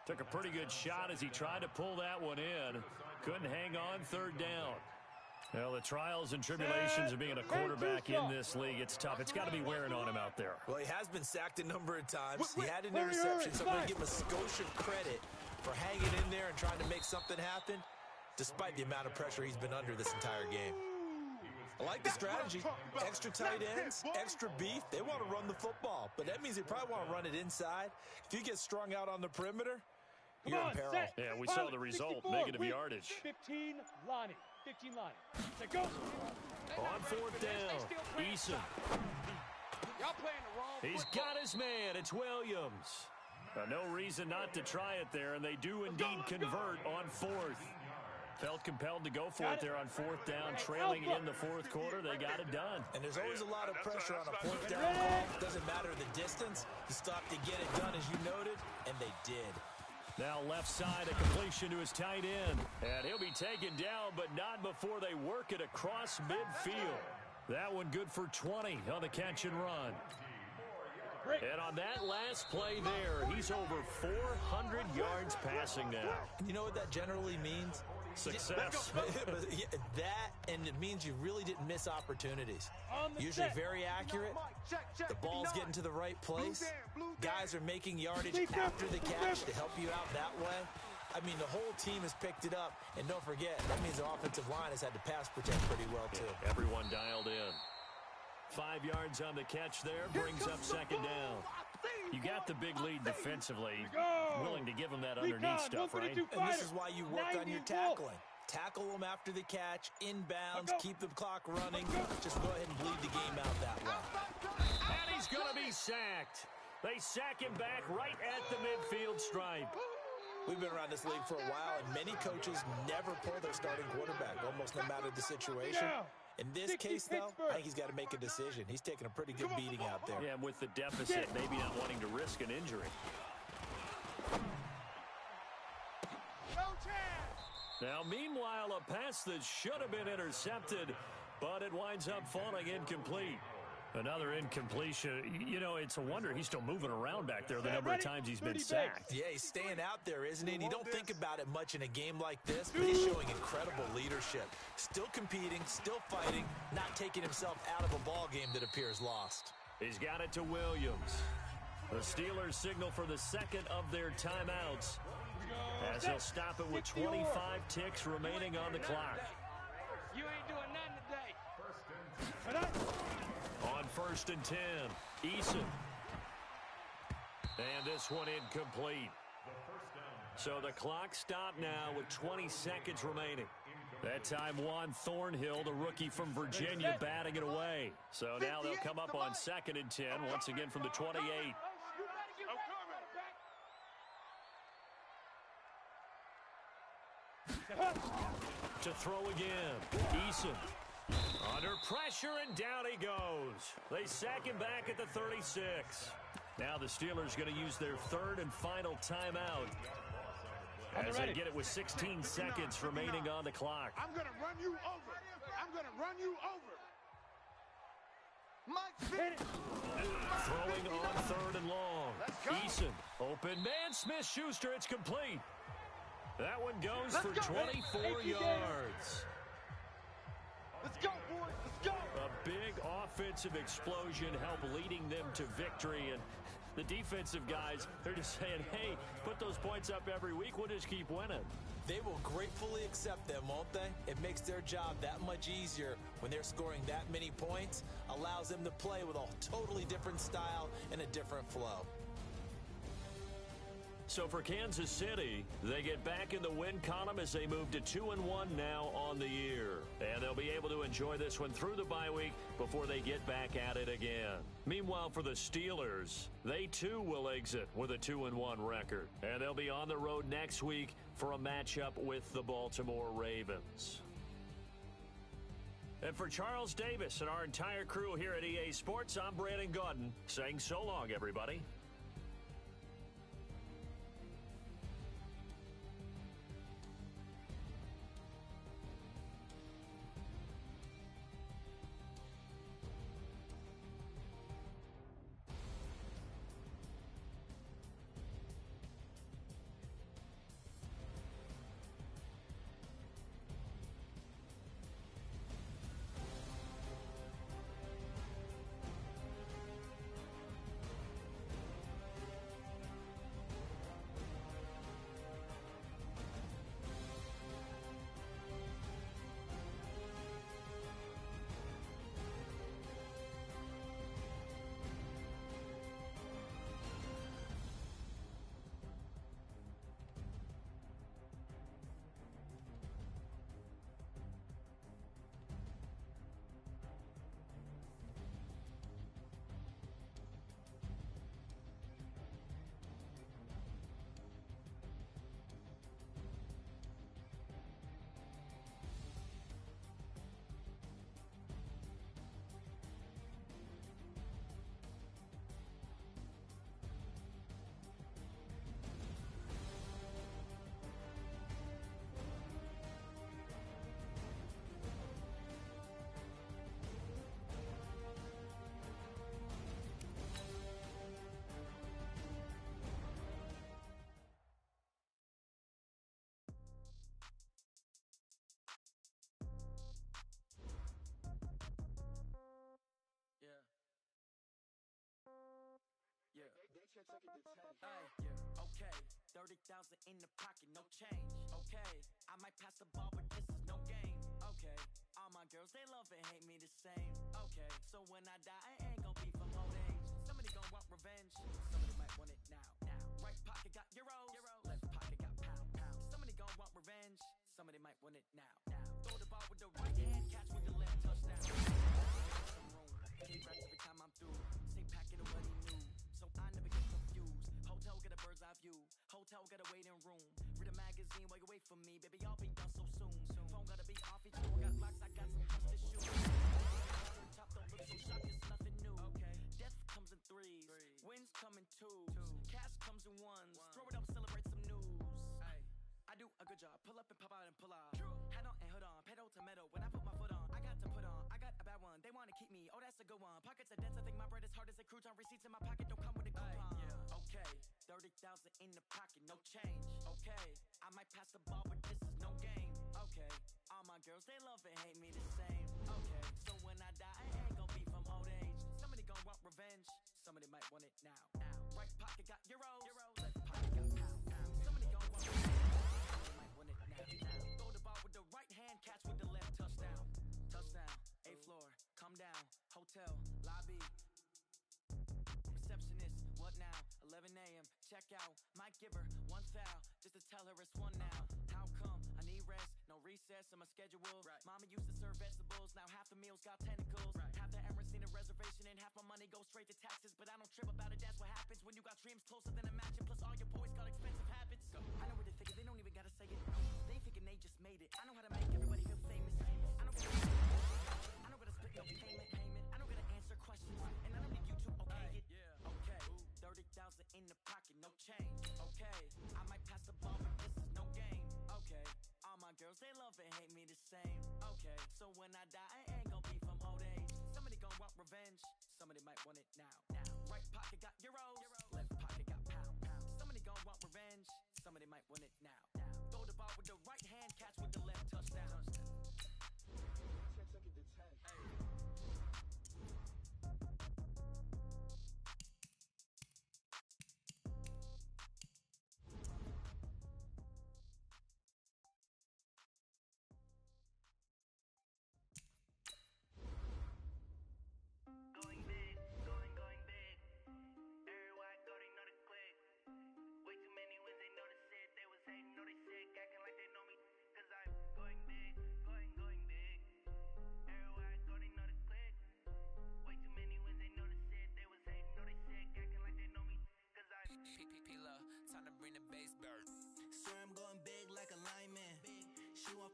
Speaker 1: Took a pretty good shot as he tried to pull that one in. Couldn't hang on third down. Well, the trials and tribulations of being a quarterback in this league, it's tough. It's got to be wearing on him out there.
Speaker 3: Well, he has been sacked a number of times. He had an interception, so I'm going to give him a skosh of credit for hanging in there and trying to make something happen, despite the amount of pressure he's been under this entire game. I like the strategy. Extra tight ends, extra beef. They want to run the football, but that means they probably want to run it inside. If you get strung out on the perimeter, you're in peril.
Speaker 1: Yeah, we saw the result, negative yardage.
Speaker 2: 15 Lonnie. 15 Lonnie. Set go.
Speaker 1: On fourth down, Eason.
Speaker 6: Y'all playing the wrong
Speaker 1: He's got his man. It's Williams. No reason not to try it there, and they do indeed convert on fourth. Felt compelled to go for it there on fourth down, trailing it in the fourth quarter. They got it done.
Speaker 3: And there's always a lot of pressure on a fourth down call. Doesn't matter the distance. You stop to get it done, as you noted, and they did.
Speaker 1: Now left side, a completion to his tight end. And he'll be taken down, but not before they work it across midfield. That one good for 20 on the catch and run. And on that last play there, he's over 400 yards passing now.
Speaker 3: You know what that generally means?
Speaker 1: Success.
Speaker 3: That, and it means you really didn't miss opportunities. Usually very accurate. The ball's getting to the right place. Guys are making yardage after the catch to help you out that way. I mean, the whole team has picked it up. And don't forget, that means the offensive line has had to pass protect pretty well, too.
Speaker 1: Yeah, everyone dialed in. 5 yards on the catch there, brings up second down. You got the big lead defensively, willing to give them that underneath stuff, right?
Speaker 3: And this is why you work on your tackling. Tackle them after the catch, inbounds, keep the clock running. Just go ahead and bleed the game out that way.
Speaker 1: And he's going to be sacked. They sack him back right at the midfield stripe.
Speaker 3: We've been around this league for a while, and many coaches never pull their starting quarterback, almost no matter the situation. In this case, though, I think he's got to make a decision. He's taking a pretty good beating out there.
Speaker 1: Yeah, and with the deficit, maybe not wanting to risk an injury. Now, meanwhile, a pass that should have been intercepted, but it winds up falling incomplete. Another incompletion. You know, it's a wonder he's still moving around back there the number of times he's been sacked.
Speaker 3: Yeah, he's staying out there, isn't he? And you don't think about it much in a game like this, but he's showing incredible leadership. Still competing, still fighting, not taking himself out of a ball game that appears lost.
Speaker 1: He's got it to Williams. The Steelers signal for the second of their timeouts as they'll stop it with 25 ticks remaining on the clock.
Speaker 6: You ain't doing nothing today.
Speaker 1: On 1st and 10, Eason. And this one incomplete. So the clock stopped now with 20 seconds remaining. That time Juan Thornhill, the rookie from Virginia, batting it away. So now they'll come up on 2nd and 10, once again from the 28. To throw again, Eason. Under pressure, and down he goes. They sack him back at the 36. Now the Steelers going to use their third and final timeout as they get it with 16 seconds remaining on the clock.
Speaker 5: I'm going to run you over. I'm going to run you over.
Speaker 1: Throwing on 3rd and long. Eason, open man, Smith-Schuster, it's complete. That one goes for 24 yards.
Speaker 2: Let's go, boys. Let's go.
Speaker 1: A big offensive explosion helped leading them to victory. And the defensive guys, they're just saying, hey, put those points up every week. We'll just keep winning.
Speaker 3: They will gratefully accept them, won't they? It makes their job that much easier when they're scoring that many points. Allows them to play with a totally different style and a different flow.
Speaker 1: So for Kansas City, they get back in the win column as they move to 2-1 now on the year. And they'll be able to enjoy this one through the bye week before they get back at it again. Meanwhile, for the Steelers, they too will exit with a 2-1 record. And they'll be on the road next week for a matchup with the Baltimore Ravens. And for Charles Davis and our entire crew here at EA Sports, I'm Brandon Gaudin saying so long, everybody.
Speaker 7: Okay, 30,000 in the pocket, no change. Okay, I might pass the ball, but this is no game. Okay, all my girls, they love and hate me the same. Okay, so when I die, I ain't gonna be from old age. Somebody gonna want revenge, somebody might want it now. Right pocket got euros, left pocket got pound. Somebody gonna want revenge, somebody might want it now. Throw the ball with the right hand, catch with the left, touchdown. Some room, keep rats every time I'm through. Same packet of what he knew, so I never get confused. Hotel got a bird's eye view, hotel got a waiting room. Read a magazine while you wait for me, baby, I'll be done so soon. Phone gotta be off, each door got locks, I got some trust issues. Top don't look so shocked, it's nothing new. Okay, death comes in threes, wins come in twos, cash comes in ones. Throw it up, celebrate some news. I do a good job, pull up and pop out and pull out. Head on and hood on, pedal to metal. When I put my foot on, I got to put on. I got a bad one, they wanna keep me. Oh, that's a go on. Pockets are dense, I think my bread is hard as a crouton. Receipts in my pocket don't come with a coupon. Okay, 30,000 in the pocket, no change. Okay, I might pass the ball, but this is no game. Okay, all my girls, they love and hate me the same. Okay, so when I die, I ain't gon' be from old age. Somebody gon' want revenge, somebody might want it now. Right pocket got euros, left pocket got pound. Somebody gon' want revenge, somebody might want it now. Throw the ball with the right hand, catch with the left, touchdown. Touchdown, A floor, come down, hotel, lobby. Receptionist, what now? 11 a.m., check out. Might give her one foul, just to tell her it's one now. How come? I need rest, no recess in my schedule. Mama used to serve vegetables, now half the meals got tentacles. Half the Emirates need a reservation and half my money goes straight to taxes. But I don't trip about it, that's what happens when you got dreams closer than a mansion. Plus all your boys got expensive habits. I know where they figure, they don't even gotta say it. They ain't thinking they just made it. I know how to make everybody feel famous. I know gotta split no payment. I know gotta answer questions, and I don't need you to okay it. Okay, 30,000 in the pocket, no change. Okay, I might pass the ball, but this is no game. Okay, all my girls, they love and hate me the same. Okay, so when I die, I ain't gon' be from old age. Somebody gon' want revenge, somebody might want it now. Right pocket got euros, left pocket got pound. Somebody gon' want revenge, somebody might want it now. Throw the ball with the right hand, catch with the left, touchdown.
Speaker 8: Going big, going big. Everywhere I go, they know the click. Way too many wins, they know the shit. They was hating, know they sick, acting like they know me. Cause I'm going big, going big. Everywhere I go, they know the click. Way too many wins, they know the shit. They was hating, know they sick, acting like they know me. Cause I'm
Speaker 9: P-P-P-Love, time to bring the bass bird.
Speaker 8: Swear I'm going big like a lineman. She want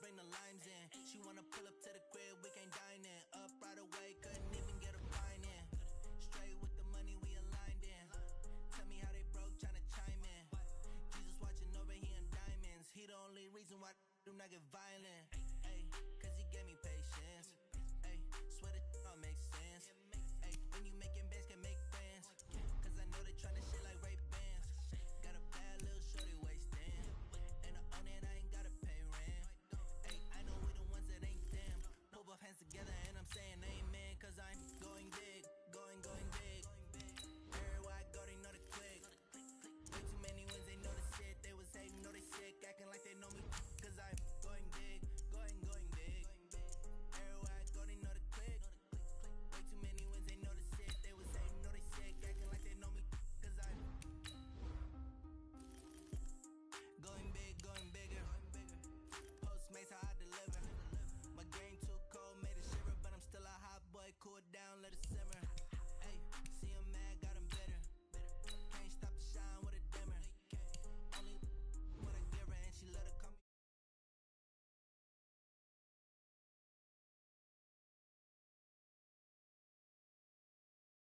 Speaker 8: bring the limes in. She wanna pull up to the crib, we can't dine in. Up right away, couldn't even get a fine in. Straight with the money, we aligned in. Tell me how they broke, tryna chime in. Jesus watching over, he in diamonds. He the only reason why do not get violent.